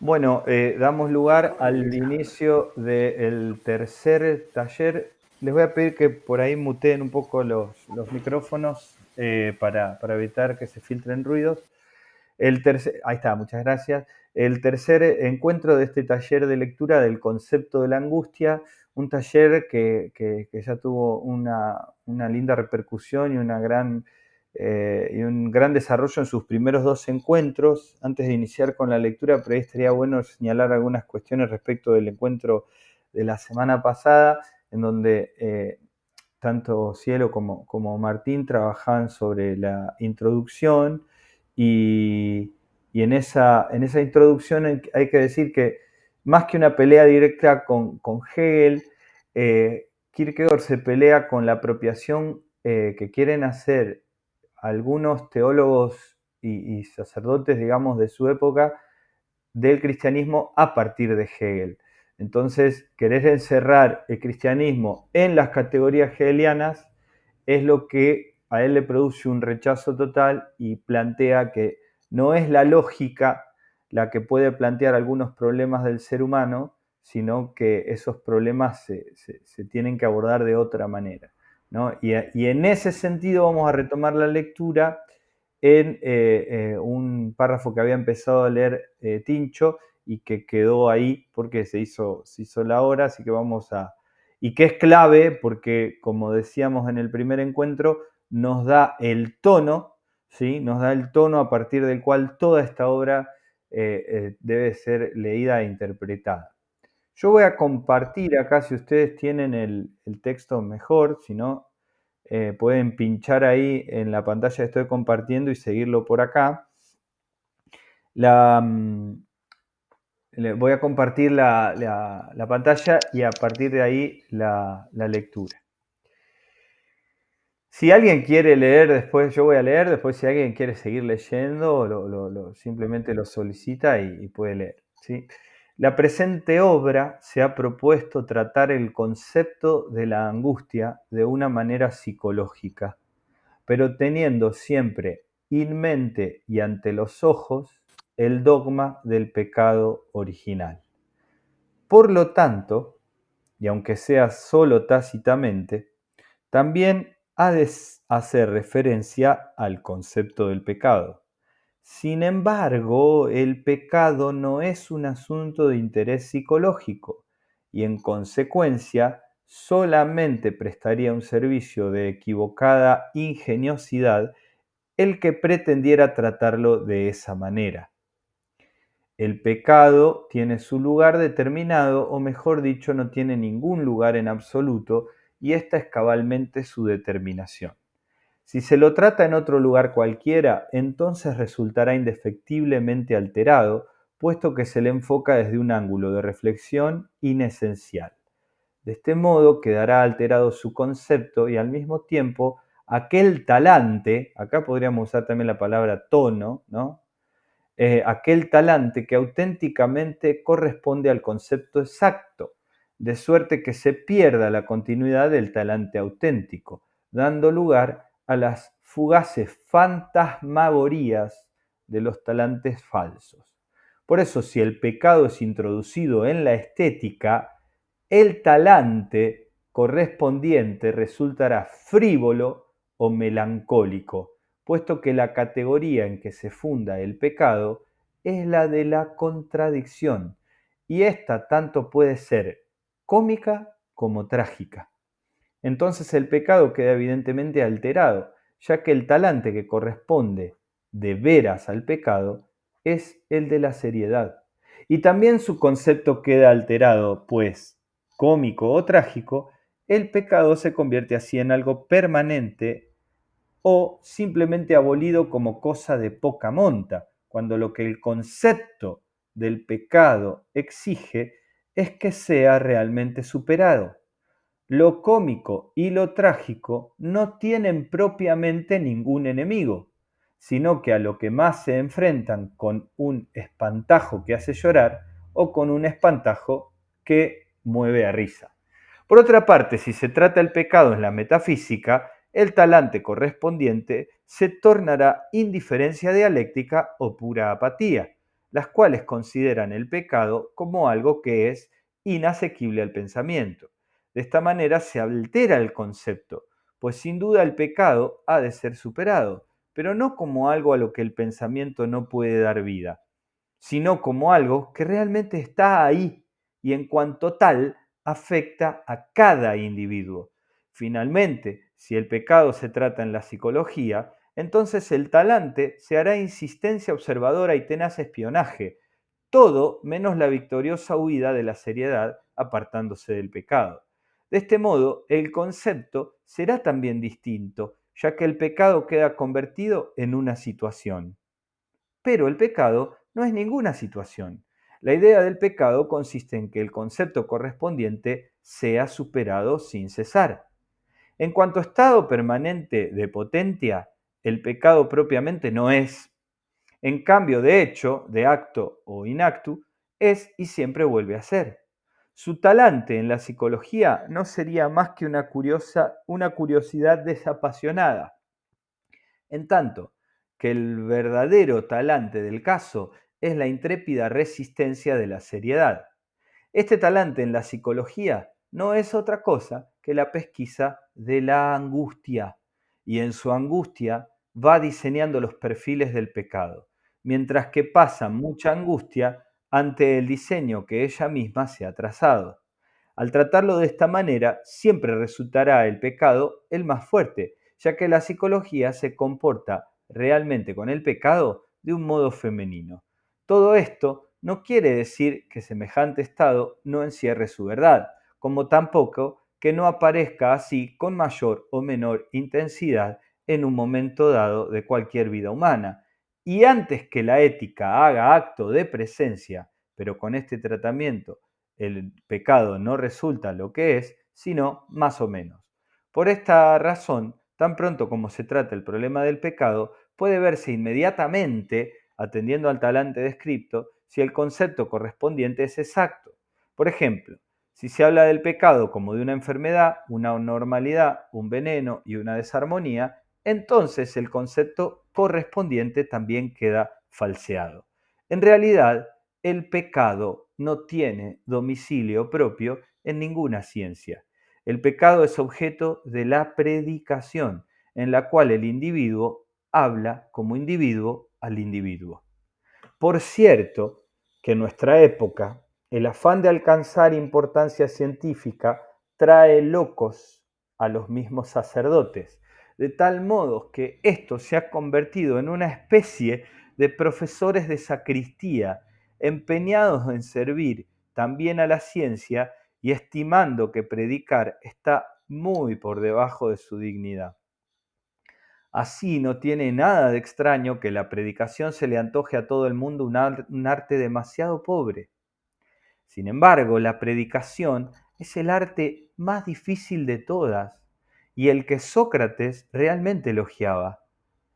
Bueno, damos lugar al inicio del tercer taller. Les voy a pedir que por ahí muteen un poco los micrófonos para evitar que se filtren ruidos. Ahí está, muchas gracias. El tercer encuentro de este taller de lectura del concepto de la angustia, un taller que ya tuvo una linda repercusión y un gran desarrollo en sus primeros dos encuentros. Antes de iniciar con la lectura, por ahí estaría bueno señalar algunas cuestiones respecto del encuentro de la semana pasada, en donde tanto Cielo como Martín trabajaban sobre la introducción y en esa introducción hay que decir que más que una pelea directa con Hegel, Kierkegaard se pelea con la apropiación que quieren hacer algunos teólogos y sacerdotes, digamos, de su época del cristianismo a partir de Hegel. Entonces, querer encerrar el cristianismo en las categorías hegelianas es lo que a él le produce un rechazo total y plantea que no es la lógica la que puede plantear algunos problemas del ser humano, sino que esos problemas se tienen que abordar de otra manera, ¿no? Y en ese sentido vamos a retomar la lectura en un párrafo que había empezado a leer Tincho y que quedó ahí porque se hizo la hora, así que vamos a... Y que es clave porque, como decíamos en el primer encuentro, nos da el tono, ¿sí? Nos da el tono a partir del cual toda esta obra debe ser leída e interpretada. Yo voy a compartir acá, si ustedes tienen el texto mejor, si no, pueden pinchar ahí en la pantalla que estoy compartiendo y seguirlo por acá. Voy a compartir la pantalla y a partir de ahí la lectura. Si alguien quiere leer después, yo voy a leer, después si alguien quiere seguir leyendo, simplemente lo solicita y puede leer, ¿sí? La presente obra se ha propuesto tratar el concepto de la angustia de una manera psicológica, pero teniendo siempre en mente y ante los ojos el dogma del pecado original. Por lo tanto, y aunque sea solo tácitamente, también ha de hacer referencia al concepto del pecado. Sin embargo, el pecado no es un asunto de interés psicológico y en consecuencia solamente prestaría un servicio de equivocada ingeniosidad el que pretendiera tratarlo de esa manera. El pecado tiene su lugar determinado, o mejor dicho, no tiene ningún lugar en absoluto, y esta es cabalmente su determinación. Si se lo trata en otro lugar cualquiera, entonces resultará indefectiblemente alterado, puesto que se le enfoca desde un ángulo de reflexión inesencial. De este modo quedará alterado su concepto y al mismo tiempo aquel talante, acá podríamos usar también la palabra tono, ¿no? Aquel talante que auténticamente corresponde al concepto exacto, de suerte que se pierda la continuidad del talante auténtico, dando lugar a las fugaces fantasmagorías de los talantes falsos. Por eso, si el pecado es introducido en la estética, el talante correspondiente resultará frívolo o melancólico, puesto que la categoría en que se funda el pecado es la de la contradicción, y esta tanto puede ser cómica como trágica. Entonces el pecado queda evidentemente alterado, ya que el talante que corresponde de veras al pecado es el de la seriedad. Y también su concepto queda alterado, pues, cómico o trágico, el pecado se convierte así en algo permanente o simplemente abolido como cosa de poca monta, cuando lo que el concepto del pecado exige es que sea realmente superado. Lo cómico y lo trágico no tienen propiamente ningún enemigo, sino que a lo que más se enfrentan con un espantajo que hace llorar o con un espantajo que mueve a risa. Por otra parte, si se trata el pecado en la metafísica, el talante correspondiente se tornará indiferencia dialéctica o pura apatía. las cuales consideran el pecado como algo que es inasequible al pensamiento. De esta manera se altera el concepto, pues sin duda el pecado ha de ser superado, pero no como algo a lo que el pensamiento no puede dar vida, sino como algo que realmente está ahí y en cuanto tal afecta a cada individuo. Finalmente, si el pecado se trata en la psicología, entonces el talante se hará insistencia observadora y tenaz espionaje, todo menos la victoriosa huida de la seriedad apartándose del pecado. De este modo, el concepto será también distinto, ya que el pecado queda convertido en una situación. Pero el pecado no es ninguna situación. La idea del pecado consiste en que el concepto correspondiente sea superado sin cesar. En cuanto a estado permanente de potencia, el pecado propiamente no es. En cambio, de hecho, de acto o inactu, es y siempre vuelve a ser. Su talante en la psicología no sería más que una curiosidad desapasionada, en tanto que el verdadero talante del caso es la intrépida resistencia de la seriedad. Este talante en la psicología no es otra cosa que la pesquisa de la angustia, y en su angustia va diseñando los perfiles del pecado, mientras que pasa mucha angustia ante el diseño que ella misma se ha trazado. Al tratarlo de esta manera, siempre resultará el pecado el más fuerte, ya que la psicología se comporta realmente con el pecado de un modo femenino. Todo esto no quiere decir que semejante estado no encierre su verdad, como tampoco que no aparezca así con mayor o menor intensidad en un momento dado de cualquier vida humana. Y antes que la ética haga acto de presencia, pero con este tratamiento el pecado no resulta lo que es, sino más o menos. Por esta razón, tan pronto como se trata el problema del pecado, puede verse inmediatamente, atendiendo al talante descripto, si el concepto correspondiente es exacto. Por ejemplo, si se habla del pecado como de una enfermedad, una anormalidad, un veneno y una desarmonía, entonces el concepto correspondiente también queda falseado. En realidad, el pecado no tiene domicilio propio en ninguna ciencia. El pecado es objeto de la predicación, en la cual el individuo habla como individuo al individuo. Por cierto, que en nuestra época el afán de alcanzar importancia científica trae locos a los mismos sacerdotes, de tal modo que esto se ha convertido en una especie de profesores de sacristía, empeñados en servir también a la ciencia y estimando que predicar está muy por debajo de su dignidad. Así no tiene nada de extraño que la predicación se le antoje a todo el mundo un arte demasiado pobre. Sin embargo, la predicación es el arte más difícil de todas y el que Sócrates realmente elogiaba,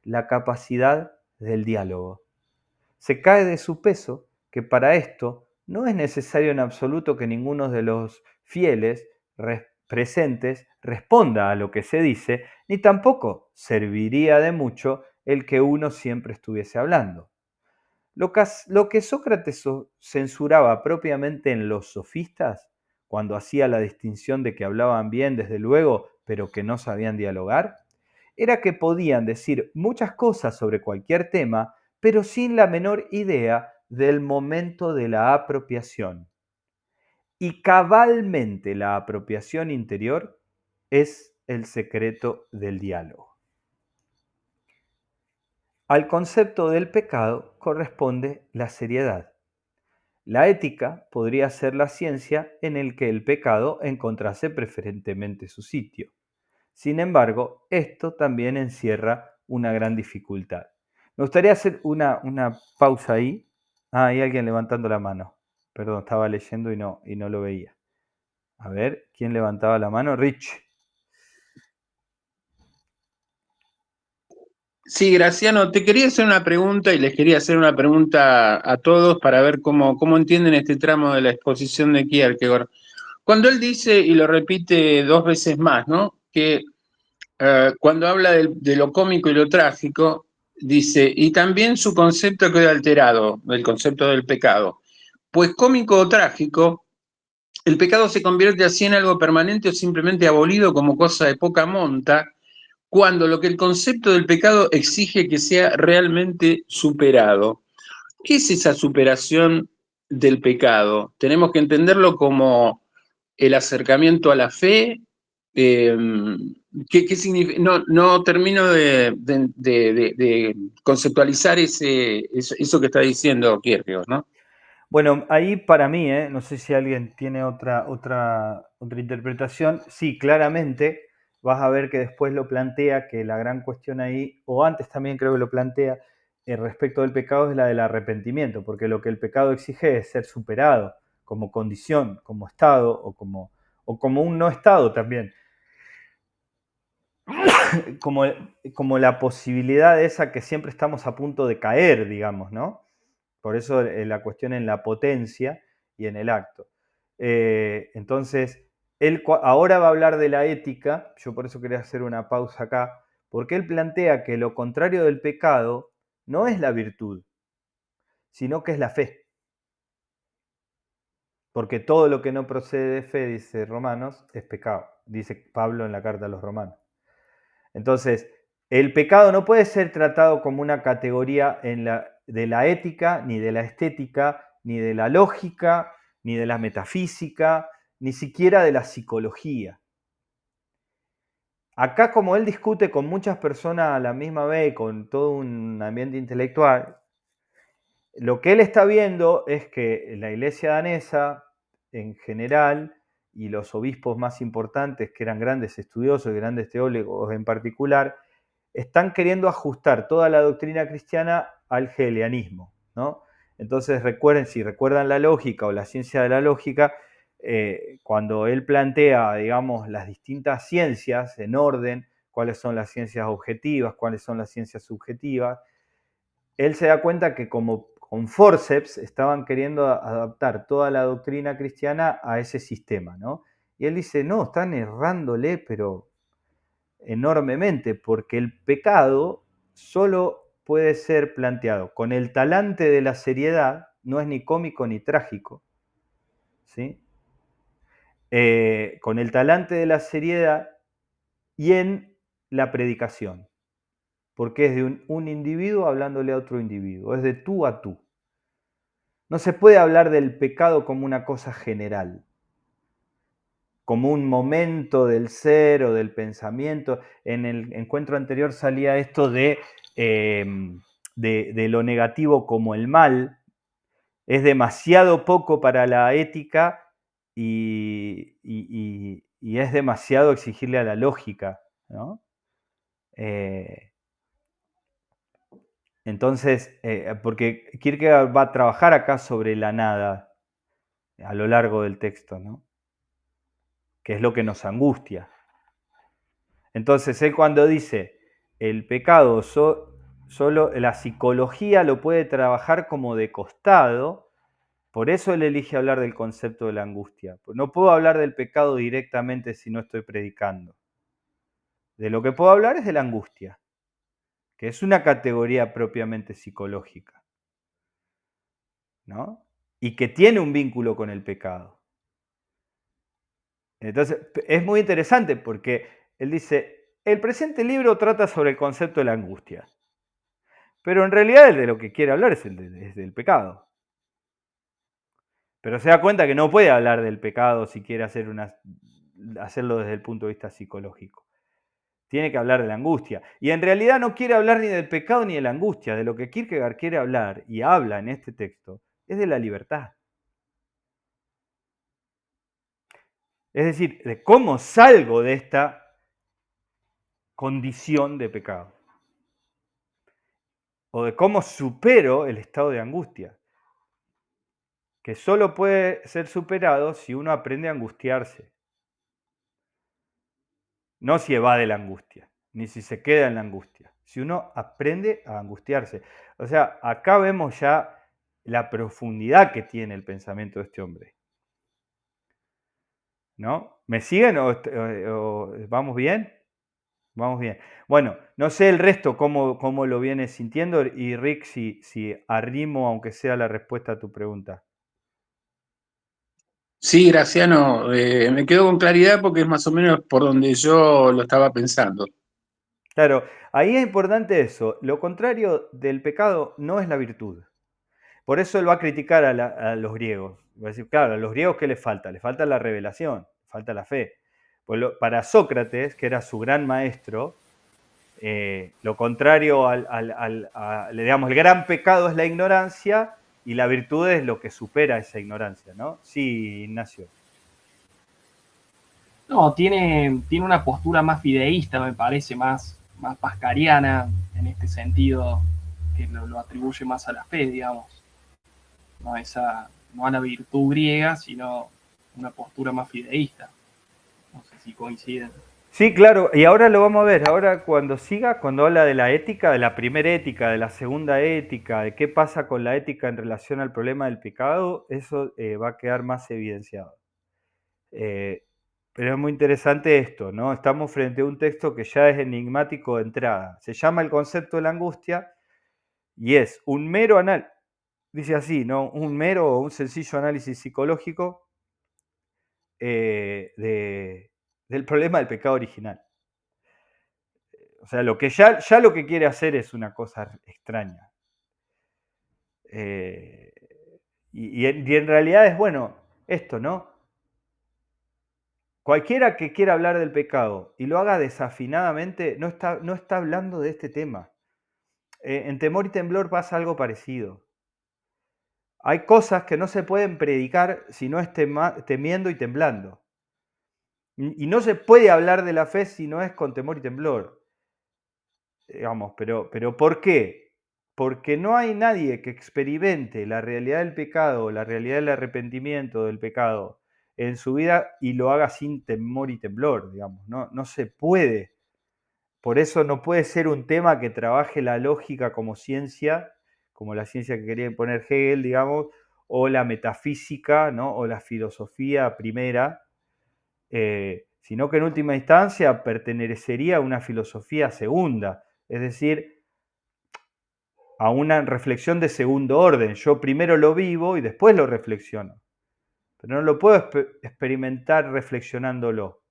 la capacidad del diálogo. Se cae de su peso que para esto no es necesario en absoluto que ninguno de los fieles presentes responda a lo que se dice, ni tampoco serviría de mucho el que uno siempre estuviese hablando. Lo que Sócrates censuraba propiamente en los sofistas, cuando hacía la distinción de que hablaban bien, desde luego, pero que no sabían dialogar, era que podían decir muchas cosas sobre cualquier tema, pero sin la menor idea del momento de la apropiación. Y cabalmente la apropiación interior es el secreto del diálogo. Al concepto del pecado corresponde la seriedad. La ética podría ser la ciencia en el que el pecado encontrase preferentemente su sitio. Sin embargo, esto también encierra una gran dificultad. Me gustaría hacer una pausa ahí. Ah, hay alguien levantando la mano. Perdón, estaba leyendo y no lo veía. A ver, ¿quién levantaba la mano? Rich. Sí, Graciano, te quería hacer una pregunta y les quería hacer una pregunta a todos para ver cómo entienden este tramo de la exposición de Kierkegaard. Cuando él dice, y lo repite dos veces más, ¿no? Que cuando habla de lo cómico y lo trágico, dice, y también su concepto queda alterado, el concepto del pecado. Pues cómico o trágico, el pecado se convierte así en algo permanente o simplemente abolido como cosa de poca monta, cuando lo que el concepto del pecado exige que sea realmente superado. ¿Qué es esa superación del pecado? Tenemos que entenderlo como el acercamiento a la fe. eh, ¿Qué significa? No, no termino de conceptualizar eso que está diciendo Kierkegaard, ¿no? Bueno, ahí para mí, no sé si alguien tiene otra interpretación, sí, claramente vas a ver que después lo plantea, que la gran cuestión ahí, o antes también creo que lo plantea, respecto del pecado es la del arrepentimiento, porque lo que el pecado exige es ser superado como condición, como estado o como un no estado también, como, como la posibilidad esa que siempre estamos a punto de caer, digamos, ¿no? Por eso la cuestión en la potencia y en el acto. Entonces, él ahora va a hablar de la ética, yo por eso quería hacer una pausa acá, porque él plantea que lo contrario del pecado no es la virtud, sino que es la fe. Porque todo lo que no procede de fe, dice Romanos, es pecado, dice Pablo en la carta a los Romanos. Entonces, el pecado no puede ser tratado como una categoría de la ética, ni de la estética, ni de la lógica, ni de la metafísica, ni siquiera de la psicología. Acá, como él discute con muchas personas a la misma vez, con todo un ambiente intelectual, lo que él está viendo es que la iglesia danesa, en general, y los obispos más importantes, que eran grandes estudiosos y grandes teólogos en particular, están queriendo ajustar toda la doctrina cristiana al hegelianismo, ¿no? Entonces recuerden, si recuerdan la lógica o la ciencia de la lógica, cuando él plantea, digamos, las distintas ciencias en orden, cuáles son las ciencias objetivas, cuáles son las ciencias subjetivas, él se da cuenta que como con forceps estaban queriendo adaptar toda la doctrina cristiana a ese sistema, ¿no? Y él dice, no, están errándole, pero enormemente, porque el pecado solo puede ser planteado con el talante de la seriedad, no es ni cómico ni trágico, ¿sí? Con el talante de la seriedad y en la predicación, porque es de un individuo hablándole a otro individuo, es de tú a tú. No se puede hablar del pecado como una cosa general, como un momento del ser o del pensamiento. En el encuentro anterior salía esto de lo negativo como el mal. Es demasiado poco para la ética y es demasiado exigirle a la lógica, ¿no? Eh, entonces, porque Kierkegaard va a trabajar acá sobre la nada a lo largo del texto, ¿no? Que es lo que nos angustia. Entonces, él cuando dice, el pecado solo la psicología lo puede trabajar como de costado, por eso él elige hablar del concepto de la angustia. No puedo hablar del pecado directamente si no estoy predicando. De lo que puedo hablar es de la angustia, que es una categoría propiamente psicológica, ¿no? Y que tiene un vínculo con el pecado. Entonces, es muy interesante porque él dice, el presente libro trata sobre el concepto de la angustia. Pero en realidad el de lo que quiere hablar es del pecado. Pero se da cuenta que no puede hablar del pecado si quiere hacerlo desde el punto de vista psicológico. Tiene que hablar de la angustia. Y en realidad no quiere hablar ni del pecado ni de la angustia. De lo que Kierkegaard quiere hablar, y habla en este texto, es de la libertad. Es decir, de cómo salgo de esta condición de pecado. O de cómo supero el estado de angustia. Que solo puede ser superado si uno aprende a angustiarse. No si evade la angustia, ni si se queda en la angustia. Si uno aprende a angustiarse. O sea, acá vemos ya la profundidad que tiene el pensamiento de este hombre. ¿No? ¿Me siguen o vamos bien? Vamos bien. Bueno, no sé el resto cómo lo vienes sintiendo y Rick, si arrimo aunque sea la respuesta a tu pregunta. Sí, Graciano, me quedo con claridad porque es más o menos por donde yo lo estaba pensando. Claro, ahí es importante eso. Lo contrario del pecado no es la virtud. Por eso él va a criticar a los griegos. Va a decir, claro, a los griegos, ¿qué les falta? Les falta la revelación, falta la fe. Pues para Sócrates, que era su gran maestro, lo contrario digamos, el gran pecado es la ignorancia y la virtud es lo que supera esa ignorancia, ¿no? Sí, Ignacio. No, tiene una postura más fideísta, me parece, más pascariana, en este sentido, que lo atribuye más a la fe, digamos. No, no a la virtud griega, sino una postura más fideísta. No sé si coinciden. Sí, claro, y ahora lo vamos a ver, ahora cuando siga, cuando habla de la ética, de la primera ética, de la segunda ética, de qué pasa con la ética en relación al problema del pecado, eso va a quedar más evidenciado. Pero es muy interesante esto, ¿no? Estamos frente a un texto que ya es enigmático de entrada. Se llama el concepto de la angustia y es un mero análisis, dice así, ¿no? Un mero o un sencillo análisis psicológico del problema del pecado original. O sea, lo que ya lo que quiere hacer es una cosa extraña. Y en realidad es, bueno, esto, ¿no? Cualquiera que quiera hablar del pecado y lo haga desafinadamente, no está hablando de este tema. En Temor y Temblor pasa algo parecido. Hay cosas que no se pueden predicar si no es temiendo y temblando. Y no se puede hablar de la fe si no es con temor y temblor. Digamos, pero ¿por qué? Porque no hay nadie que experimente la realidad del pecado, la realidad del arrepentimiento del pecado en su vida y lo haga sin temor y temblor, digamos. No se puede. Por eso no puede ser un tema que trabaje la lógica como ciencia, como la ciencia que quería imponer Hegel, digamos, o la metafísica, ¿no? O la filosofía primera, sino que en última instancia pertenecería a una filosofía segunda, es decir, a una reflexión de segundo orden. Yo primero lo vivo y después lo reflexiono, pero no lo puedo experimentar reflexionándolo.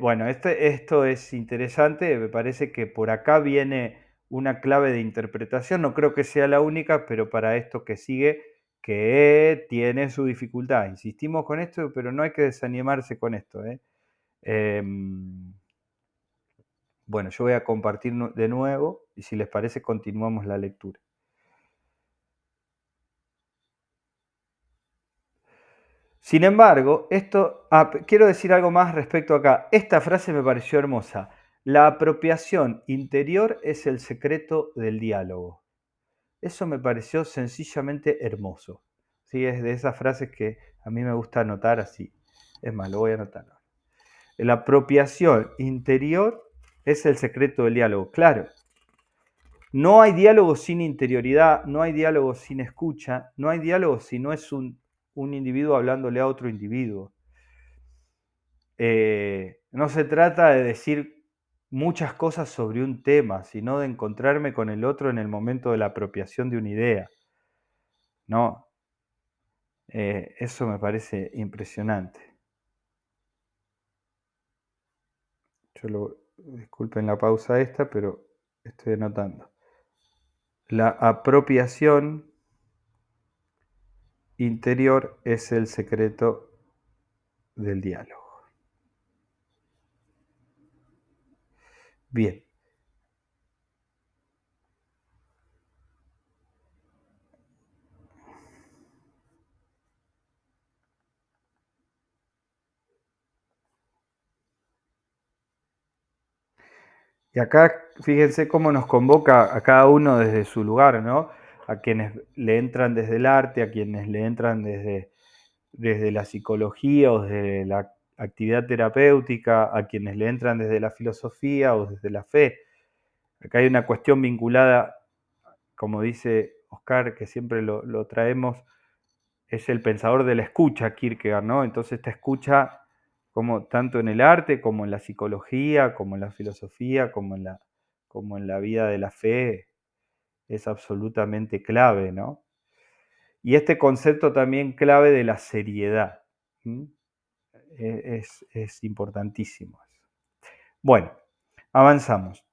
Bueno, esto es interesante, me parece que por acá viene una clave de interpretación, no creo que sea la única, pero para esto que sigue, que tiene su dificultad. Insistimos con esto, pero no hay que desanimarse con esto. Bueno, yo voy a compartir de nuevo y si les parece continuamos la lectura. Sin embargo, quiero decir algo más respecto acá. Esta frase me pareció hermosa. La apropiación interior es el secreto del diálogo. Eso me pareció sencillamente hermoso. ¿Sí? Es de esas frases que a mí me gusta anotar así. Es más, lo voy a anotar. La apropiación interior es el secreto del diálogo. Claro, no hay diálogo sin interioridad, no hay diálogo sin escucha, no hay diálogo si no es un individuo hablándole a otro individuo. No se trata de decir muchas cosas sobre un tema, sino de encontrarme con el otro en el momento de la apropiación de una idea. No, eso me parece impresionante. Disculpen la pausa esta, pero estoy anotando. La apropiación interior es el secreto del diálogo. Bien. Y acá fíjense cómo nos convoca a cada uno desde su lugar, ¿no? A quienes le entran desde el arte, a quienes le entran desde la psicología o desde la actividad terapéutica, a quienes le entran desde la filosofía o desde la fe. Acá hay una cuestión vinculada, como dice Oscar, que siempre lo traemos, es el pensador de la escucha, Kierkegaard, ¿no? Entonces esta escucha como tanto en el arte, como en la psicología, como en la filosofía, como en la vida de la fe, es absolutamente clave, ¿no? Y este concepto también clave de la seriedad. Es importantísimo. Bueno, avanzamos.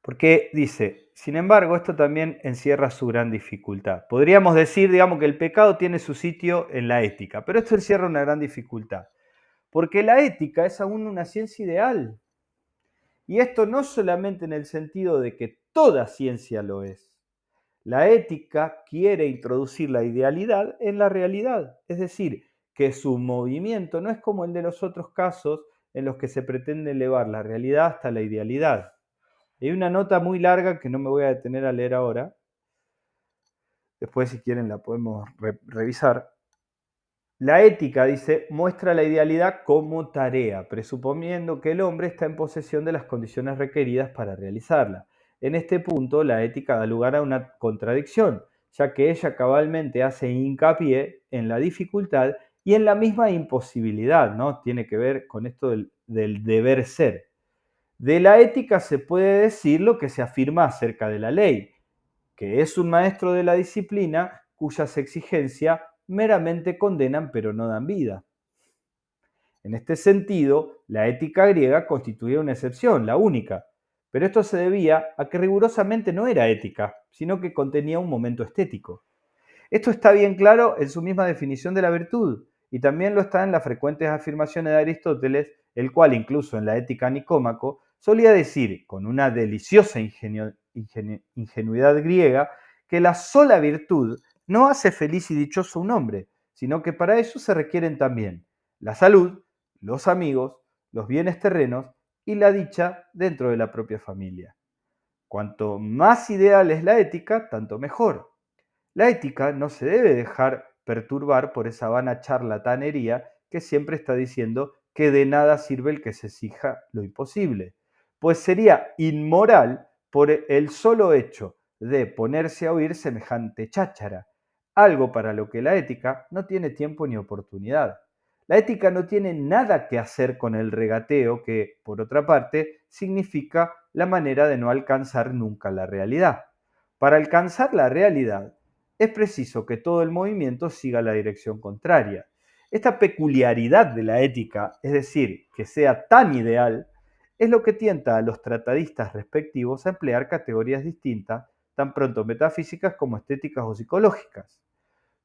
Porque dice, sin embargo, esto también encierra su gran dificultad. Podríamos decir, digamos, que el pecado tiene su sitio en la ética, pero esto encierra una gran dificultad. Porque la ética es aún una ciencia ideal. Y esto no solamente en el sentido de que toda ciencia lo es. La ética quiere introducir la idealidad en la realidad, es decir, que su movimiento no es como el de los otros casos en los que se pretende elevar la realidad hasta la idealidad. Hay una nota muy larga que no me voy a detener a leer ahora, después si quieren la podemos revisar. La ética, dice, muestra la idealidad como tarea, presuponiendo que el hombre está en posesión de las condiciones requeridas para realizarla. En este punto, la ética da lugar a una contradicción, ya que ella cabalmente hace hincapié en la dificultad y en la misma imposibilidad, ¿no? Tiene que ver con esto del deber ser. De la ética se puede decir lo que se afirma acerca de la ley, que es un maestro de la disciplina cuyas exigencias meramente condenan pero no dan vida. En este sentido, la ética griega constituía una excepción, la única, pero esto se debía a que rigurosamente no era ética, sino que contenía un momento estético. Esto está bien claro en su misma definición de la virtud, y también lo está en las frecuentes afirmaciones de Aristóteles, el cual incluso en la Ética Nicómaco solía decir, con una deliciosa ingenuidad griega, que la sola virtud no hace feliz y dichoso un hombre, sino que para ello se requieren también la salud, los amigos, los bienes terrenos y la dicha dentro de la propia familia. Cuanto más ideal es la ética, tanto mejor. La ética no se debe dejar perturbar por esa vana charlatanería que siempre está diciendo que de nada sirve el que se exija lo imposible, pues sería inmoral por el solo hecho de ponerse a oír semejante cháchara, algo para lo que la ética no tiene tiempo ni oportunidad. La ética no tiene nada que hacer con el regateo que, por otra parte, significa la manera de no alcanzar nunca la realidad. Para alcanzar la realidad, es preciso que todo el movimiento siga la dirección contraria. Esta peculiaridad de la ética, es decir, que sea tan ideal, es lo que tienta a los tratadistas respectivos a emplear categorías distintas, tan pronto metafísicas como estéticas o psicológicas.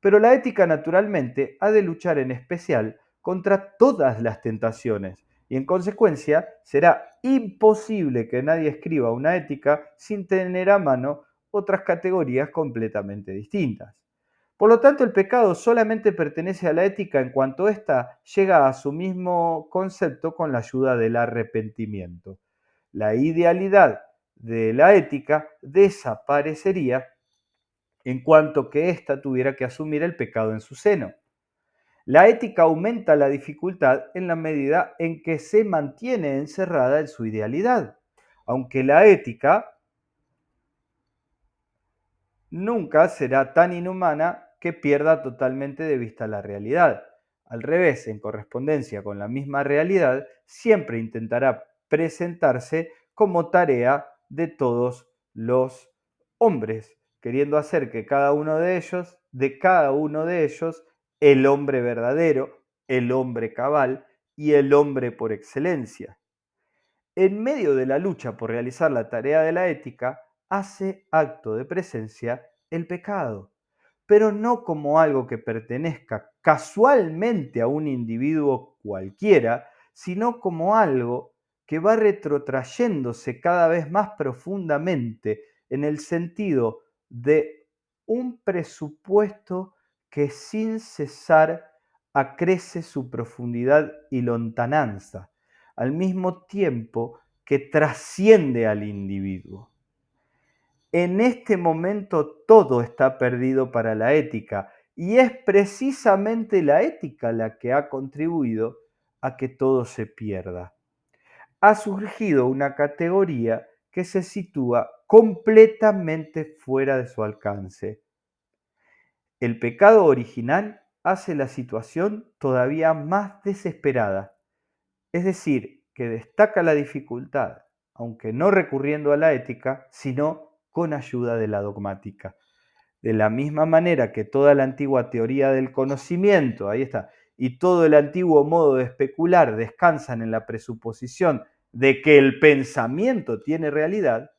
Pero la ética, naturalmente, ha de luchar en especial contra todas las tentaciones, y en consecuencia será imposible que nadie escriba una ética sin tener a mano otras categorías completamente distintas. Por lo tanto, el pecado solamente pertenece a la ética en cuanto ésta llega a su mismo concepto con la ayuda del arrepentimiento. La idealidad de la ética desaparecería en cuanto que ésta tuviera que asumir el pecado en su seno. La ética aumenta la dificultad en la medida en que se mantiene encerrada en su idealidad, aunque la ética nunca será tan inhumana que pierda totalmente de vista la realidad. Al revés, en correspondencia con la misma realidad, siempre intentará presentarse como tarea de todos los hombres, queriendo hacer que cada uno de ellos, el hombre verdadero, el hombre cabal y el hombre por excelencia. En medio de la lucha por realizar la tarea de la ética, hace acto de presencia el pecado, pero no como algo que pertenezca casualmente a un individuo cualquiera, sino como algo que va retrotrayéndose cada vez más profundamente en el sentido de un presupuesto que sin cesar acrece su profundidad y lontananza, al mismo tiempo que trasciende al individuo. En este momento todo está perdido para la ética y es precisamente la ética la que ha contribuido a que todo se pierda. Ha surgido una categoría que se sitúa completamente fuera de su alcance. El pecado original hace la situación todavía más desesperada. Es decir, que destaca la dificultad, aunque no recurriendo a la ética, sino con ayuda de la dogmática. De la misma manera que toda la antigua teoría del conocimiento, ahí está, y todo el antiguo modo de especular descansan en la presuposición de que el pensamiento tiene realidad,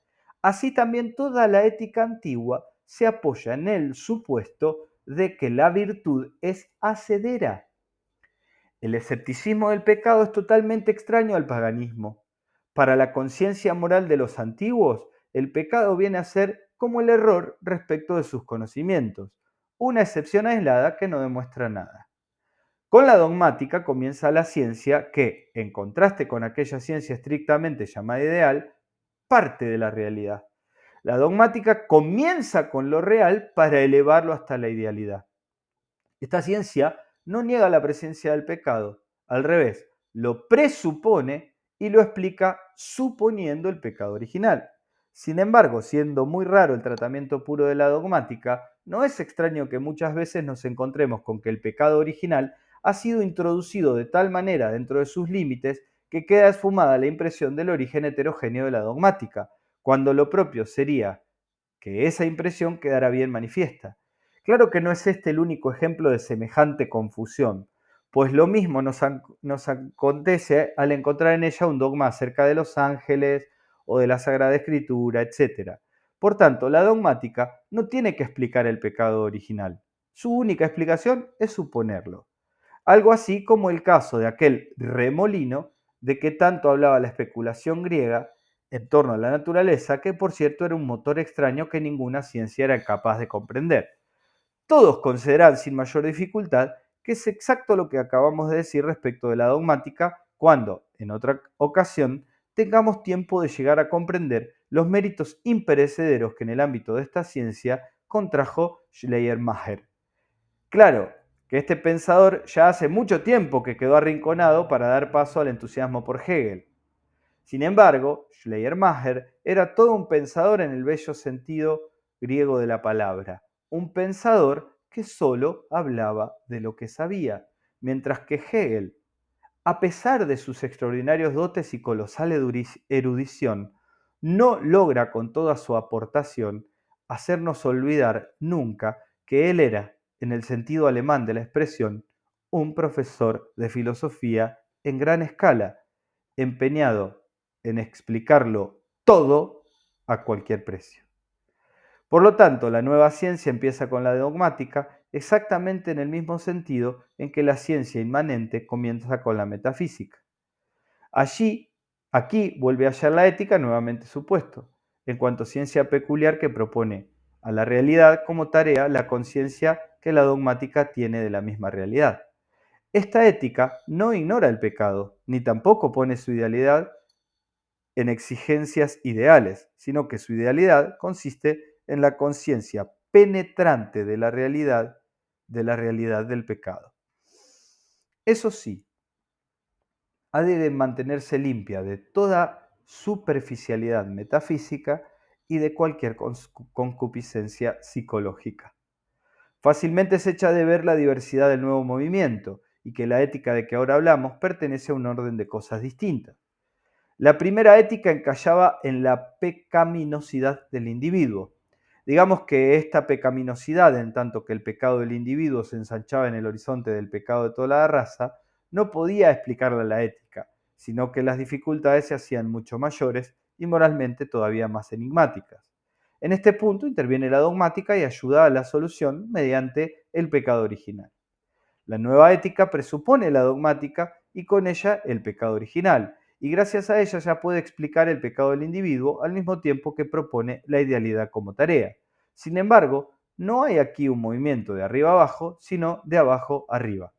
así también toda la ética antigua se apoya en el supuesto de que la virtud es hacedera. El escepticismo del pecado es totalmente extraño al paganismo. Para la conciencia moral de los antiguos, el pecado viene a ser como el error respecto de sus conocimientos, una excepción aislada que no demuestra nada. Con la dogmática comienza la ciencia que, en contraste con aquella ciencia estrictamente llamada ideal, parte de la realidad. La dogmática comienza con lo real para elevarlo hasta la idealidad. Esta ciencia no niega la presencia del pecado, al revés, lo presupone y lo explica suponiendo el pecado original. Sin embargo, siendo muy raro el tratamiento puro de la dogmática, no es extraño que muchas veces nos encontremos con que el pecado original ha sido introducido de tal manera dentro de sus límites que queda esfumada la impresión del origen heterogéneo de la dogmática, cuando lo propio sería que esa impresión quedara bien manifiesta. Claro que no es este el único ejemplo de semejante confusión, pues lo mismo nos acontece al encontrar en ella un dogma acerca de los ángeles o de la Sagrada Escritura, etc. Por tanto, la dogmática no tiene que explicar el pecado original. Su única explicación es suponerlo. Algo así como el caso de aquel remolino de que tanto hablaba la especulación griega en torno a la naturaleza, que por cierto era un motor extraño que ninguna ciencia era capaz de comprender. Todos consideran sin mayor dificultad que es exacto lo que acabamos de decir respecto de la dogmática cuando, en otra ocasión, tengamos tiempo de llegar a comprender los méritos imperecederos que en el ámbito de esta ciencia contrajo Schleiermacher. Claro que este pensador ya hace mucho tiempo que quedó arrinconado para dar paso al entusiasmo por Hegel. Sin embargo, Schleiermacher era todo un pensador en el bello sentido griego de la palabra, un pensador que solo hablaba de lo que sabía, mientras que Hegel, a pesar de sus extraordinarios dotes y colosal erudición, no logra con toda su aportación hacernos olvidar nunca que él era, en el sentido alemán de la expresión, un profesor de filosofía en gran escala, empeñado en explicarlo todo a cualquier precio. Por lo tanto, la nueva ciencia empieza con la dogmática exactamente en el mismo sentido en que la ciencia inmanente comienza con la metafísica. Aquí vuelve a hallar la ética nuevamente su puesto, en cuanto ciencia peculiar que propone a la realidad como tarea la conciencia que la dogmática tiene de la misma realidad. Esta ética no ignora el pecado, ni tampoco pone su idealidad en exigencias ideales, sino que su idealidad consiste en la conciencia penetrante de la realidad del pecado. Eso sí, ha de mantenerse limpia de toda superficialidad metafísica y de cualquier concupiscencia psicológica. Fácilmente se echa de ver la diversidad del nuevo movimiento y que la ética de que ahora hablamos pertenece a un orden de cosas distintas. La primera ética encallaba en la pecaminosidad del individuo. Digamos que esta pecaminosidad, en tanto que el pecado del individuo se ensanchaba en el horizonte del pecado de toda la raza, no podía explicarla la ética, sino que las dificultades se hacían mucho mayores y moralmente todavía más enigmáticas. En este punto interviene la dogmática y ayuda a la solución mediante el pecado original. La nueva ética presupone la dogmática y con ella el pecado original, y gracias a ella ya puede explicar el pecado del individuo al mismo tiempo que propone la idealidad como tarea. Sin embargo, no hay aquí un movimiento de arriba abajo, sino de abajo arriba.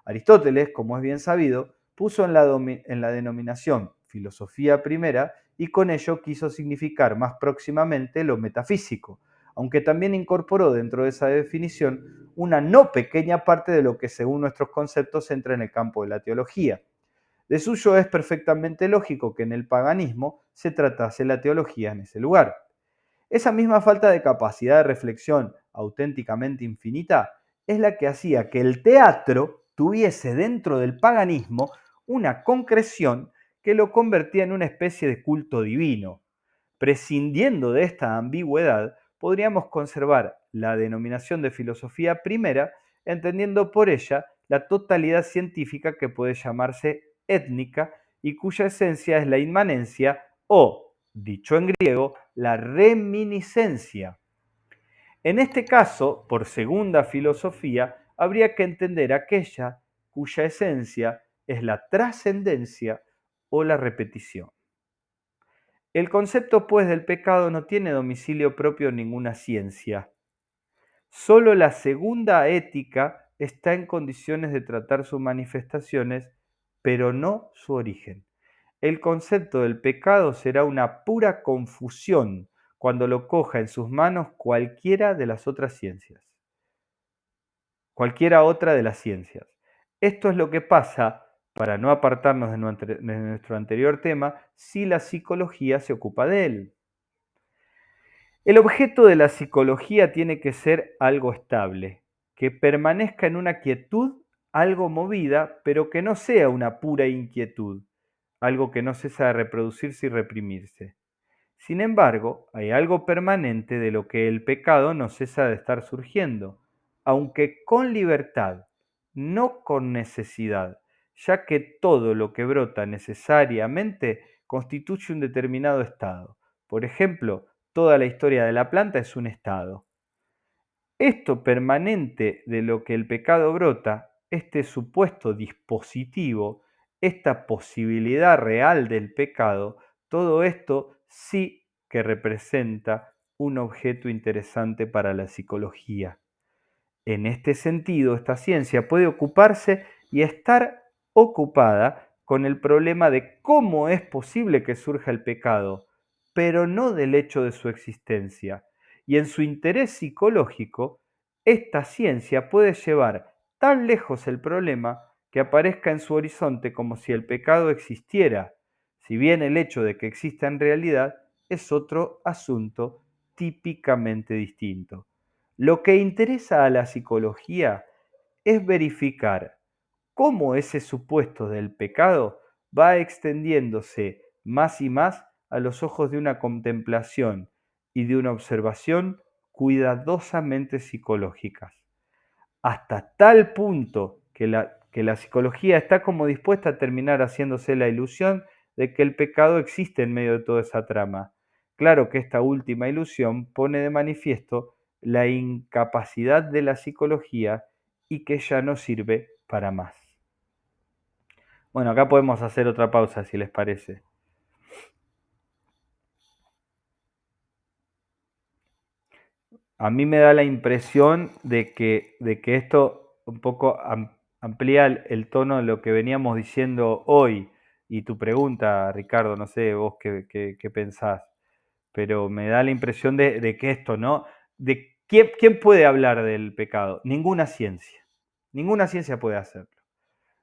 Aristóteles, como es bien sabido, puso en la denominación filosofía primera y con ello quiso significar más próximamente lo metafísico, aunque también incorporó dentro de esa definición una no pequeña parte de lo que según nuestros conceptos entra en el campo de la teología. De suyo es perfectamente lógico que en el paganismo se tratase la teología en ese lugar. Esa misma falta de capacidad de reflexión auténticamente infinita es la que hacía que el teatro tuviese dentro del paganismo una concreción que lo convertía en una especie de culto divino. Prescindiendo de esta ambigüedad, podríamos conservar la denominación de filosofía primera, entendiendo por ella la totalidad científica que puede llamarse étnica y cuya esencia es la inmanencia o, dicho en griego, la reminiscencia. En este caso, por segunda filosofía, habría que entender aquella cuya esencia es la trascendencia o la repetición. El concepto, pues, del pecado no tiene domicilio propio en ninguna ciencia. Solo la segunda ética está en condiciones de tratar sus manifestaciones, pero no su origen. El concepto del pecado será una pura confusión cuando lo coja en sus manos cualquiera de las otras ciencias. Cualquiera otra de las ciencias. Esto es lo que pasa, para no apartarnos de nuestro anterior tema, si la psicología se ocupa de él. El objeto de la psicología tiene que ser algo estable, que permanezca en una quietud algo movida, pero que no sea una pura inquietud, algo que no cesa de reproducirse y reprimirse. Sin embargo, hay algo permanente de lo que el pecado no cesa de estar surgiendo, aunque con libertad, no con necesidad, ya que todo lo que brota necesariamente constituye un determinado estado. Por ejemplo, toda la historia de la planta es un estado. Esto permanente de lo que el pecado brota, este supuesto dispositivo, esta posibilidad real del pecado, todo esto sí que representa un objeto interesante para la psicología. En este sentido, esta ciencia puede ocuparse y estar ocupada con el problema de cómo es posible que surja el pecado, pero no del hecho de su existencia. Y en su interés psicológico, esta ciencia puede llevar tan lejos el problema que aparezca en su horizonte como si el pecado existiera, si bien el hecho de que exista en realidad es otro asunto típicamente distinto. Lo que interesa a la psicología es verificar cómo ese supuesto del pecado va extendiéndose más y más a los ojos de una contemplación y de una observación cuidadosamente psicológicas, hasta tal punto que la psicología está como dispuesta a terminar haciéndose la ilusión de que el pecado existe en medio de toda esa trama. Claro que esta última ilusión pone de manifiesto la incapacidad de la psicología y que ya no sirve para más. Bueno, acá podemos hacer otra pausa si les parece. A mí me da la impresión de que esto un poco amplía el tono de lo que veníamos diciendo hoy. Y tu pregunta, Ricardo, no sé vos qué pensás, pero me da la impresión de que esto, ¿no? De ¿quién puede hablar del pecado? Ninguna ciencia. Ninguna ciencia puede hacerlo.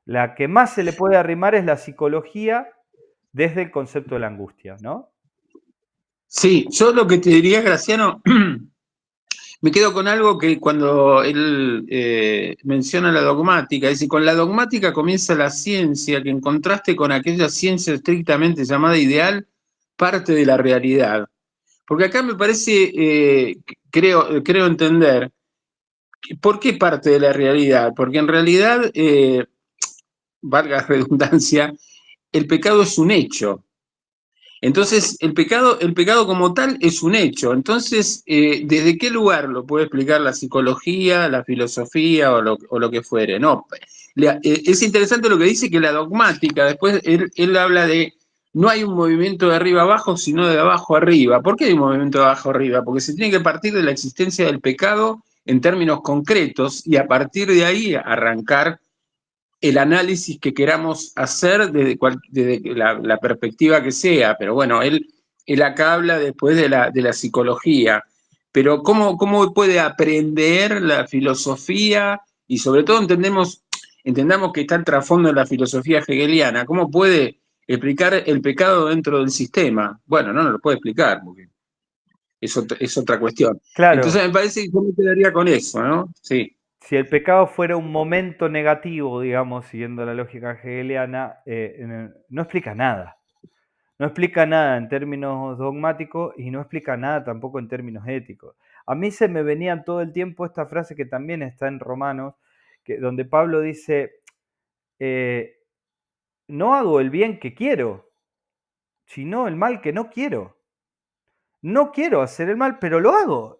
La que más se le puede arrimar es la psicología desde el concepto de la angustia, ¿no? Sí, yo lo que te diría, Graciano, me quedo con algo que cuando él menciona la dogmática, dice, con la dogmática comienza la ciencia que en contraste con aquella ciencia estrictamente llamada ideal, parte de la realidad. Porque acá me parece, creo entender, ¿por qué parte de la realidad? Porque en realidad, valga la redundancia, el pecado es un hecho. Entonces, el pecado como tal es un hecho. Entonces, ¿desde qué lugar lo puede explicar la psicología, la filosofía o lo que fuere? No, es interesante lo que dice que la dogmática, después él habla de no hay un movimiento de arriba abajo, sino de abajo arriba. ¿Por qué hay un movimiento de abajo arriba? Porque se tiene que partir de la existencia del pecado en términos concretos y a partir de ahí arrancar el análisis que queramos hacer desde la perspectiva que sea, pero bueno, él acá habla después de la psicología, pero ¿cómo puede aprender la filosofía? Y sobre todo entendamos que está el trasfondo de la filosofía hegeliana, ¿cómo puede explicar el pecado dentro del sistema? Bueno, no lo puede explicar, porque es otra cuestión. Claro. Entonces me parece que yo me quedaría con eso, ¿no? Sí. si el pecado fuera un momento negativo, digamos, siguiendo la lógica hegeliana, no explica nada. No explica nada en términos dogmáticos y no explica nada tampoco en términos éticos. A mí se me venía todo el tiempo esta frase que también está en Romanos, donde Pablo dice, no hago el bien que quiero, sino el mal que no quiero. No quiero hacer el mal, pero lo hago.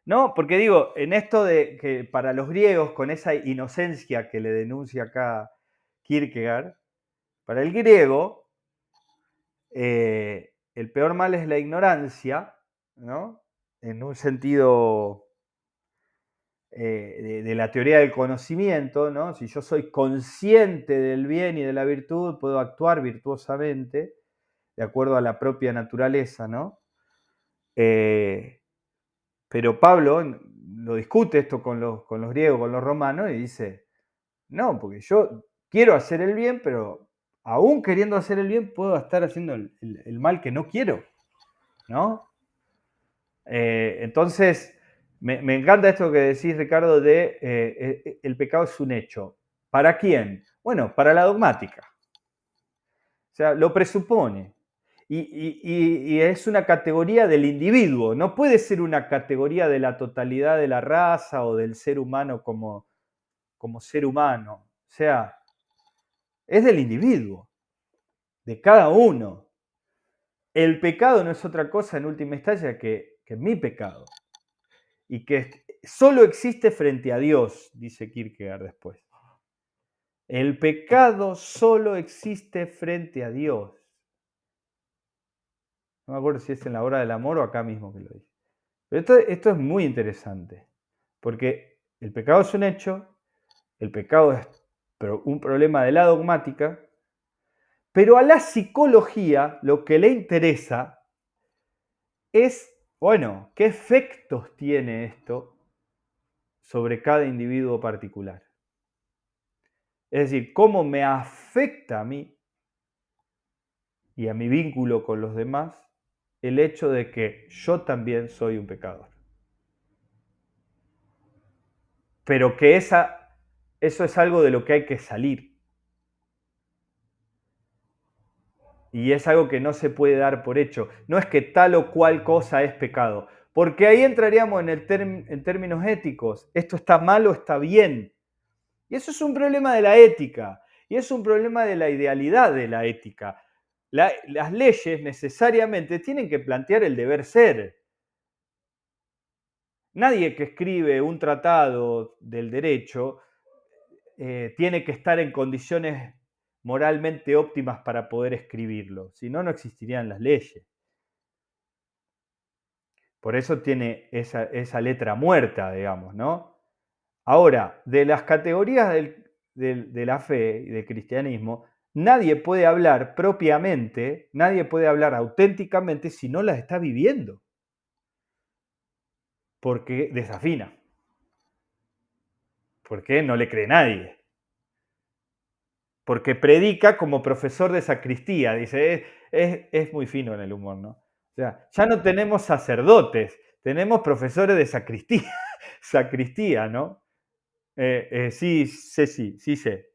No, porque digo, en esto de que para los griegos, con esa inocencia que le denuncia acá Kierkegaard, para el griego, el peor mal es la ignorancia, ¿no? En un sentido de la teoría del conocimiento, ¿no? Si yo soy consciente del bien y de la virtud, puedo actuar virtuosamente, de acuerdo a la propia naturaleza, ¿no? Pero Pablo lo discute esto con los griegos, con los romanos, y dice, no, porque yo quiero hacer el bien, pero aún queriendo hacer el bien, puedo estar haciendo el mal que no quiero, ¿no? Entonces, me encanta esto que decís, Ricardo, de el pecado es un hecho. ¿Para quién? Bueno, para la dogmática. O sea, lo presupone. Y es una categoría del individuo, no puede ser una categoría de la totalidad de la raza o del ser humano como ser humano. O sea, es del individuo, de cada uno. El pecado no es otra cosa en última instancia que mi pecado. Y que solo existe frente a Dios, dice Kierkegaard después. El pecado solo existe frente a Dios. No me acuerdo si es en la hora del amor o acá mismo que lo dice. Pero esto es muy interesante, porque el pecado es un hecho, el pecado es un problema de la dogmática, pero a la psicología lo que le interesa es, bueno, ¿qué efectos tiene esto sobre cada individuo particular? Es decir, ¿cómo me afecta a mí y a mi vínculo con los demás el hecho de que yo también soy un pecador? Pero que eso es algo de lo que hay que salir. Y es algo que no se puede dar por hecho. No es que tal o cual cosa es pecado. Porque ahí entraríamos en términos éticos. Esto está mal o está bien. Y eso es un problema de la ética. Y es un problema de la idealidad de la ética. Las leyes necesariamente tienen que plantear el deber ser. Nadie que escribe un tratado del derecho tiene que estar en condiciones moralmente óptimas para poder escribirlo. Si no, no existirían las leyes. Por eso tiene esa letra muerta, digamos, ¿no? Ahora, de las categorías de la fe y del cristianismo, nadie puede hablar propiamente, nadie puede hablar auténticamente si no las está viviendo. Porque desafina. Porque no le cree nadie. Porque predica como profesor de sacristía. Dice, es muy fino en el humor, ¿no? O sea, ya no tenemos sacerdotes, tenemos profesores de sacristía, sacristía, ¿no? Sí, Ceci, sí sé.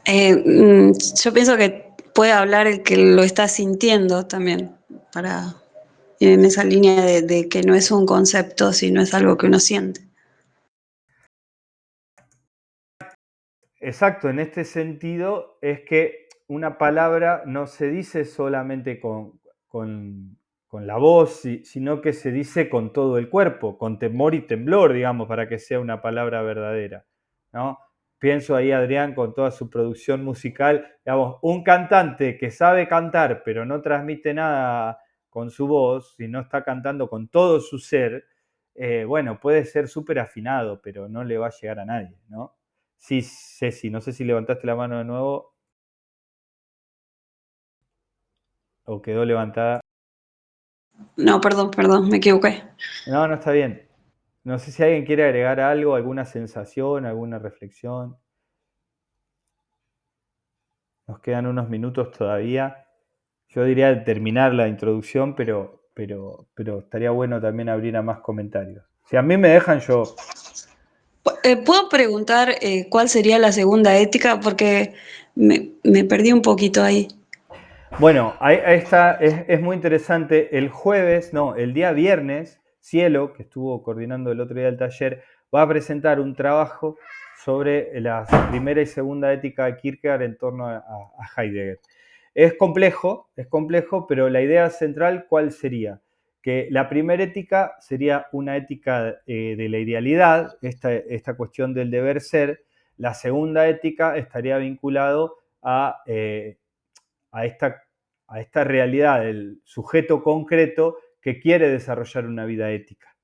Yo pienso que puede hablar el que lo está sintiendo también, para ir en esa línea de que no es un concepto, sino es algo que uno siente. Exacto, en este sentido es que una palabra no se dice solamente con la voz, sino que se dice con todo el cuerpo, con temor y temblor, digamos, para que sea una palabra verdadera, ¿no? Pienso ahí, Adrián, con toda su producción musical, digamos, un cantante que sabe cantar, pero no transmite nada con su voz, si no está cantando con todo su ser, bueno, puede ser súper afinado, pero no le va a llegar a nadie, ¿no? Sí, Ceci, no sé si levantaste la mano de nuevo o quedó levantada. No, perdón, me equivoqué. No, no está bien. No sé si alguien quiere agregar algo, alguna sensación, alguna reflexión. Nos quedan unos minutos todavía. Yo diría terminar la introducción, pero estaría bueno también abrir a más comentarios. Si a mí me dejan, yo ¿Puedo preguntar cuál sería la segunda ética? Porque me perdí un poquito ahí. Bueno, ahí está, es muy interesante. El día viernes, Cielo, que estuvo coordinando el otro día el taller, va a presentar un trabajo sobre la primera y segunda ética de Kierkegaard en torno a Heidegger. Es complejo, pero la idea central, ¿cuál sería? Que la primera ética sería una ética de la idealidad, esta cuestión del deber ser. La segunda ética estaría vinculado a esta realidad del sujeto concreto que quiere desarrollar una vida ética.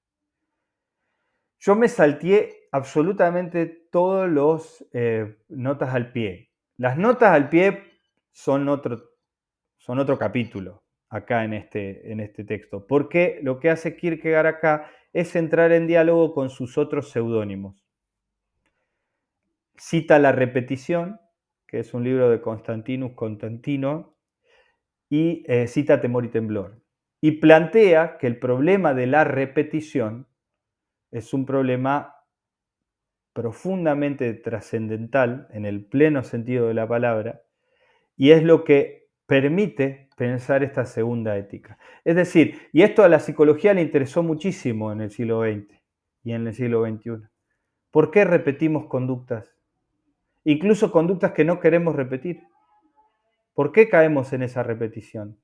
Yo me salteé absolutamente todos los notas al pie. Las notas al pie son otro capítulo acá en este texto, porque lo que hace Kierkegaard acá es entrar en diálogo con sus otros seudónimos. Cita La repetición, que es un libro de Constantinus Constantino, y cita Temor y Temblor. Y plantea que el problema de la repetición es un problema profundamente trascendental en el pleno sentido de la palabra y es lo que permite pensar esta segunda ética. Es decir, y esto a la psicología le interesó muchísimo en el siglo XX y en el siglo XXI. ¿Por qué repetimos conductas? Incluso conductas que no queremos repetir. ¿Por qué caemos en esa repetición?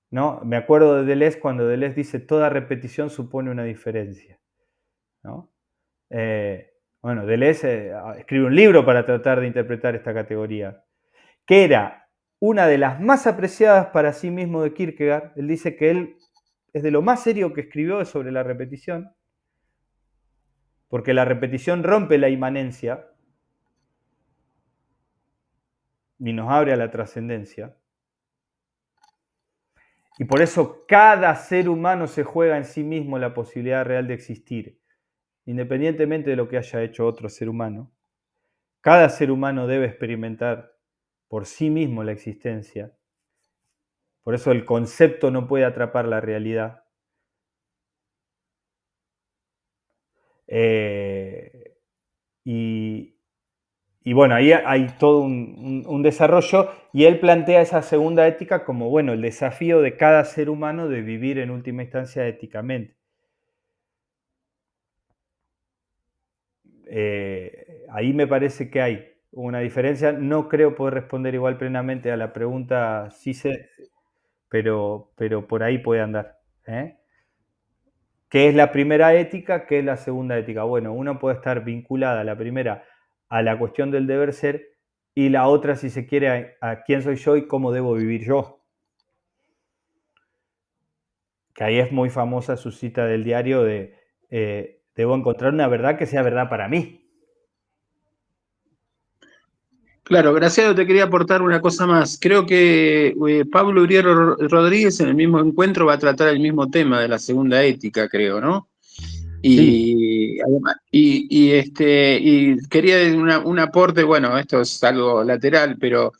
¿No? Me acuerdo de Deleuze cuando Deleuze dice toda repetición supone una diferencia, ¿no? Bueno, Deleuze escribe un libro para tratar de interpretar esta categoría, que era una de las más apreciadas para sí mismo de Kierkegaard. Él dice que él es de lo más serio que escribió sobre la repetición, porque la repetición rompe la inmanencia y nos abre a la trascendencia. Y por eso cada ser humano se juega en sí mismo la posibilidad real de existir, independientemente de lo que haya hecho otro ser humano. Cada ser humano debe experimentar por sí mismo la existencia. Por eso el concepto no puede atrapar la realidad. Y bueno, ahí hay todo un desarrollo y él plantea esa segunda ética como, bueno, el desafío de cada ser humano de vivir en última instancia éticamente. Ahí me parece que hay una diferencia. No creo poder responder igual plenamente a la pregunta, sí sé, pero por ahí puede andar. ¿Qué es la primera ética? ¿Qué es la segunda ética? Bueno, una puede estar vinculada, la primera, a la cuestión del deber ser y la otra, si se quiere, a quién soy yo y cómo debo vivir yo. Que ahí es muy famosa su cita del diario de debo encontrar una verdad que sea verdad para mí. Claro, Graciano, te quería aportar una cosa más. Creo que Pablo Uriero Rodríguez en el mismo encuentro va a tratar el mismo tema de la segunda ética, creo, ¿no? Sí. Y además, y quería un aporte, bueno, esto es algo lateral, pero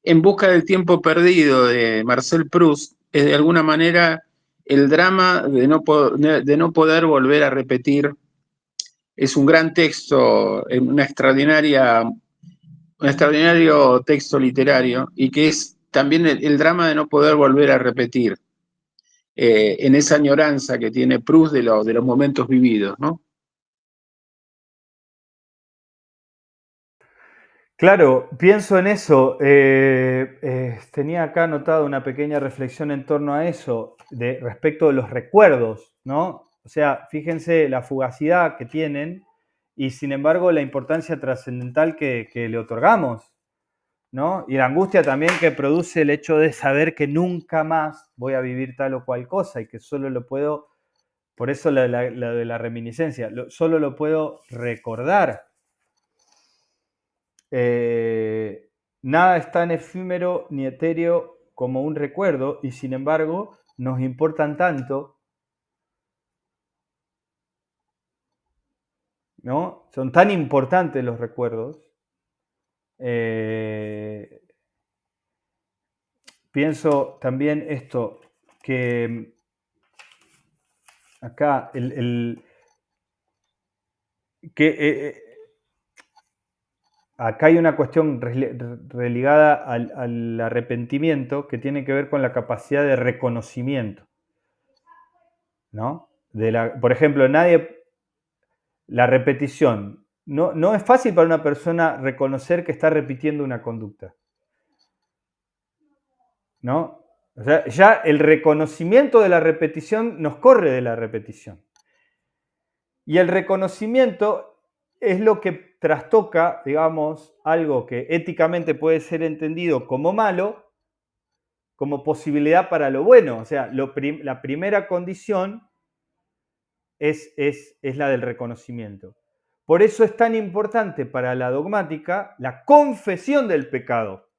En busca del tiempo perdido de Marcel Proust es de alguna manera el drama de no poder volver a repetir. Es un gran texto, un extraordinario texto literario y que es también el drama de no poder volver a repetir en esa añoranza que tiene Proust de los momentos vividos, ¿no? Claro, pienso en eso. Tenía acá anotada una pequeña reflexión en torno a eso, respecto de los recuerdos, ¿no? O sea, fíjense la fugacidad que tienen y sin embargo la importancia trascendental que le otorgamos, ¿no? Y la angustia también que produce el hecho de saber que nunca más voy a vivir tal o cual cosa y que solo lo puedo, por eso la de la reminiscencia, solo lo puedo recordar. Nada es tan efímero ni etéreo como un recuerdo y sin embargo nos importan tanto, ¿no? Son tan importantes los recuerdos. Pienso también esto, que acá acá hay una cuestión religada al arrepentimiento que tiene que ver con la capacidad de reconocimiento, ¿no? Por ejemplo, la repetición. No es fácil para una persona reconocer que está repitiendo una conducta, ¿no? O sea, ya el reconocimiento de la repetición nos corre de la repetición. Y el reconocimiento es lo que trastoca, digamos, algo que éticamente puede ser entendido como malo, como posibilidad para lo bueno. O sea, la primera condición es la del reconocimiento. Por eso es tan importante para la dogmática la confesión del pecado.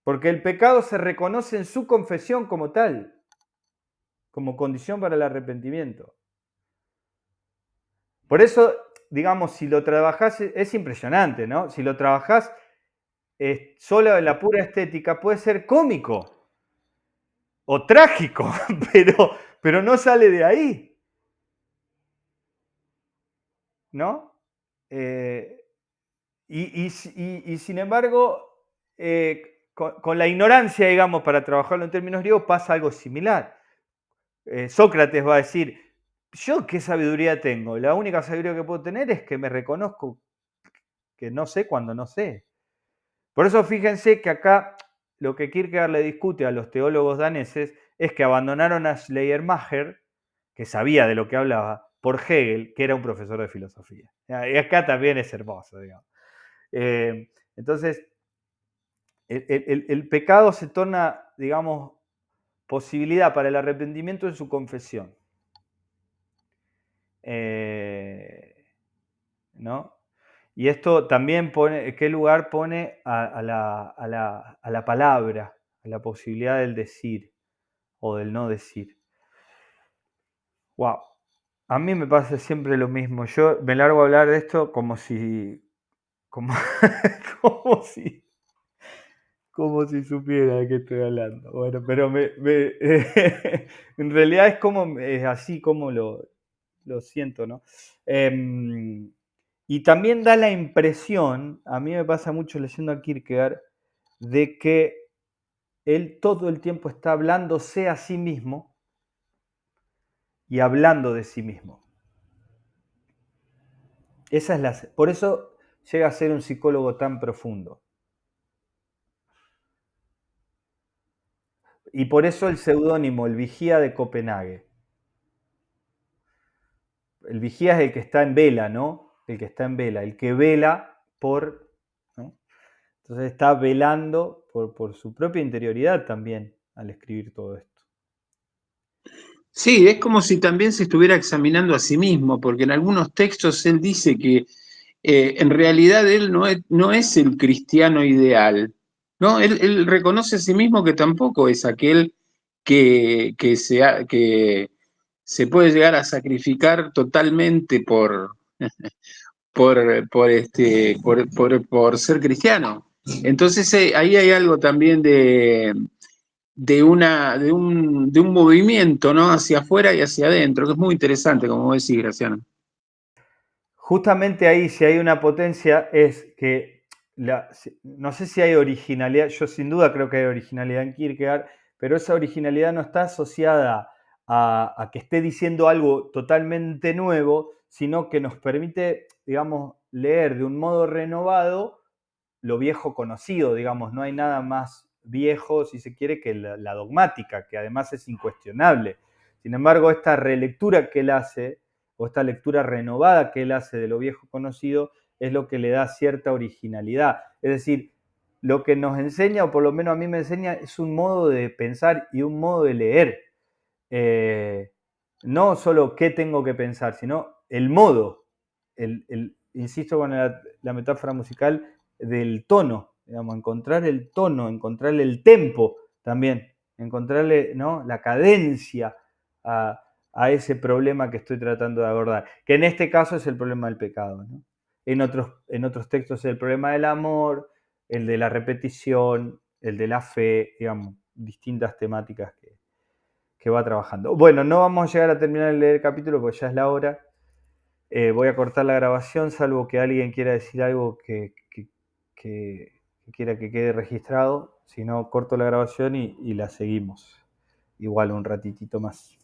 Porque el pecado se reconoce en su confesión como tal, como condición para el arrepentimiento. Por eso, digamos, si lo trabajás, es impresionante, ¿no? Si lo trabajás solo en la pura estética, puede ser cómico o trágico, pero no sale de ahí, ¿no? Y sin embargo, con la ignorancia, digamos, para trabajarlo en términos griegos, pasa algo similar. Sócrates va a decir, ¿yo qué sabiduría tengo? La única sabiduría que puedo tener es que me reconozco que no sé cuando no sé. Por eso fíjense que acá lo que Kierkegaard le discute a los teólogos daneses es que abandonaron a Schleiermacher, que sabía de lo que hablaba, por Hegel, que era un profesor de filosofía. Y acá también es hermoso, digamos. Entonces, el pecado se torna, digamos, posibilidad para el arrepentimiento en su confesión. ¿No? Y esto también pone, ¿qué lugar pone a la palabra, a la posibilidad del decir o del no decir? Wow. A mí me pasa siempre lo mismo. Yo me largo a hablar de esto como si como si supiera de qué estoy hablando. Bueno, pero en realidad es así como lo siento, ¿no? Y también da la impresión, a mí me pasa mucho leyendo a Kierkegaard, de que él todo el tiempo está hablándose a sí mismo y hablando de sí mismo. Por eso llega a ser un psicólogo tan profundo. Y por eso el seudónimo, el vigía de Copenhague. El vigía es el que está en vela, ¿no? El que está en vela, el que vela por... ¿no? Entonces está velando por su propia interioridad también al escribir todo esto. Sí, es como si también se estuviera examinando a sí mismo, porque en algunos textos él dice que en realidad él no es el cristiano ideal, ¿no? Él reconoce a sí mismo que tampoco es aquel que se puede llegar a sacrificar totalmente por ser cristiano. Entonces ahí hay algo también de un movimiento, ¿no? Hacia afuera y hacia adentro, que es muy interesante, como vos decís, Graciano. Justamente ahí, si hay una potencia, es que, no sé si hay originalidad, yo sin duda creo que hay originalidad en Kierkegaard, pero esa originalidad no está asociada a que esté diciendo algo totalmente nuevo, sino que nos permite, digamos, leer de un modo renovado lo viejo conocido, digamos, no hay nada más viejo, si se quiere, que la dogmática, que además es incuestionable. Sin embargo, esta relectura que él hace, o esta lectura renovada que él hace de lo viejo conocido, es lo que le da cierta originalidad. Es decir, lo que nos enseña, o por lo menos a mí me enseña, es un modo de pensar y un modo de leer. No solo qué tengo que pensar, sino el modo. Insisto con la metáfora musical del tono, digamos, encontrar el tono, encontrarle el tempo también, encontrarle, ¿no?, la cadencia a ese problema que estoy tratando de abordar, que en este caso es el problema del pecado, ¿no? En otros textos es el problema del amor, el de la repetición, el de la fe, digamos, distintas temáticas que va trabajando. Bueno, no vamos a llegar a terminar de leer el capítulo porque ya es la hora. Voy a cortar la grabación, salvo que alguien quiera decir algo que quiera que quede registrado. Si no, corto la grabación y la seguimos. Igual un ratitito más.